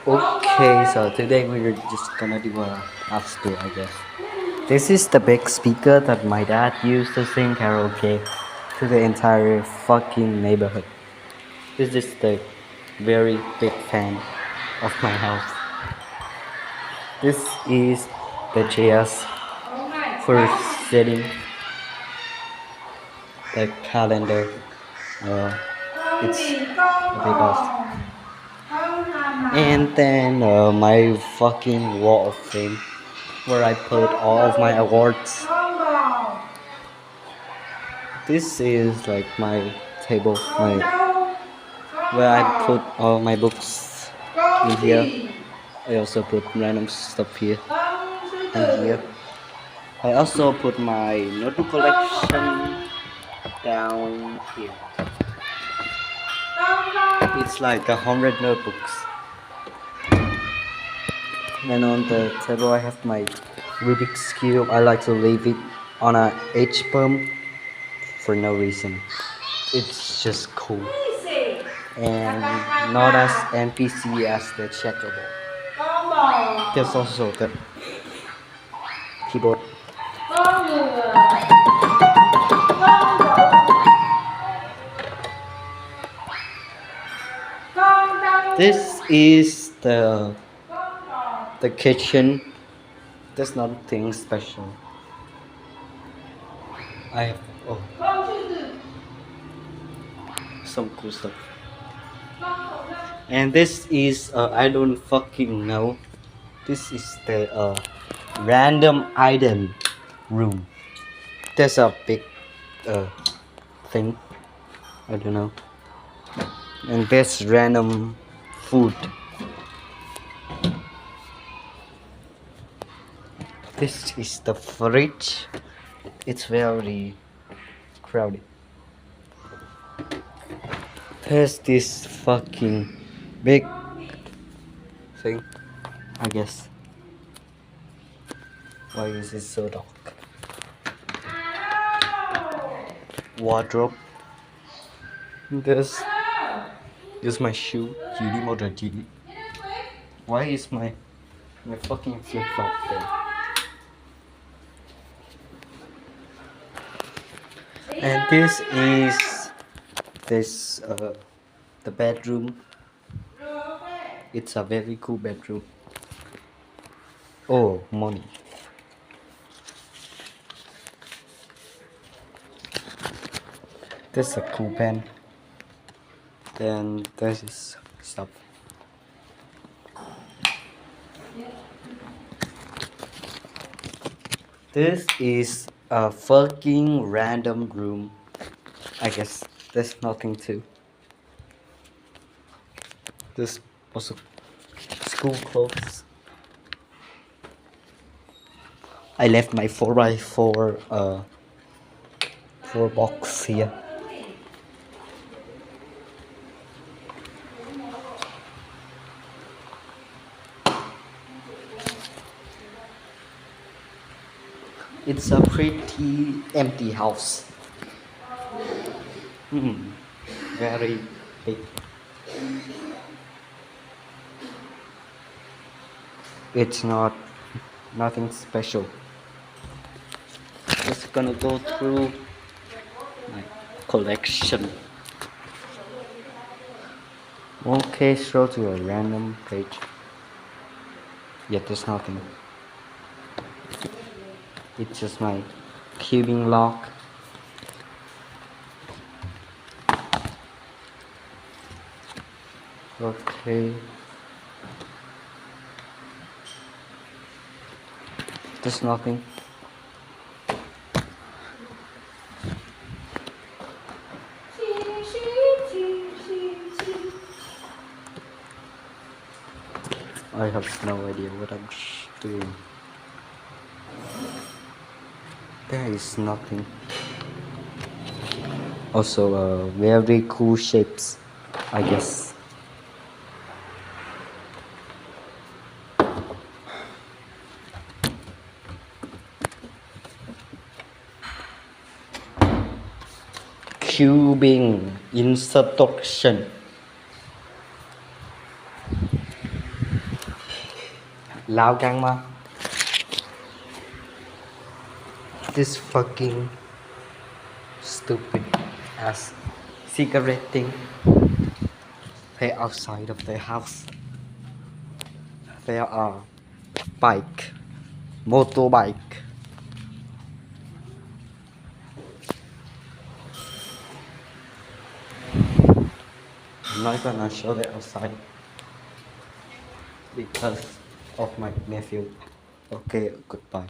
Okay, so today we're just gonna do a house tour, I guess. This is the big speaker that my dad used to sing karaoke to the entire fucking neighborhood. This is the very big fan of my house. This is the chairs for sitting, the calendar. It's a big house. And then my fucking wall of fame where I put all of my awards. This is like my table, my where I put all my books in here. I also put random stuff here and here. I also put my notebook collection down here. It's like 100 notebooks. And on the table I have my Rubik's Cube. I like to leave it on a H perm for no reason. It's just cool. And not as NPC as the checkerboard. There's also the keyboard. This is the kitchen. There's nothing special. I have some cool stuff. And this is I don't fucking know. This is the random item room. There's a big thing. I don't know. And there's random food. This is the fridge. It's very crowded. There's this fucking big thing, I guess. Why is it so dark? Wardrobe. There's my shoe. GD motor GD. Why is my fucking flip flop there? And this is the bedroom. It's a very cool bedroom. Oh, money. This is a cool pen. Then this is stuff. This is a fucking random room. I guess there's nothing to. This also school clothes. I left my 4x4 box here. It's a pretty empty house. Very big. It's nothing special. Just gonna go through my collection. Okay, scroll to a random page. Yet there's nothing. It's just my cubing lock. Okay. There's nothing. I have no idea what I'm doing. There is nothing. Also, very cool shapes, I guess. Cubing instruction. Lao gang ma. This fucking stupid ass cigarette thing. They outside of their house. There are bike, motorbike. I'm not gonna show the outside because of my nephew. Okay, goodbye.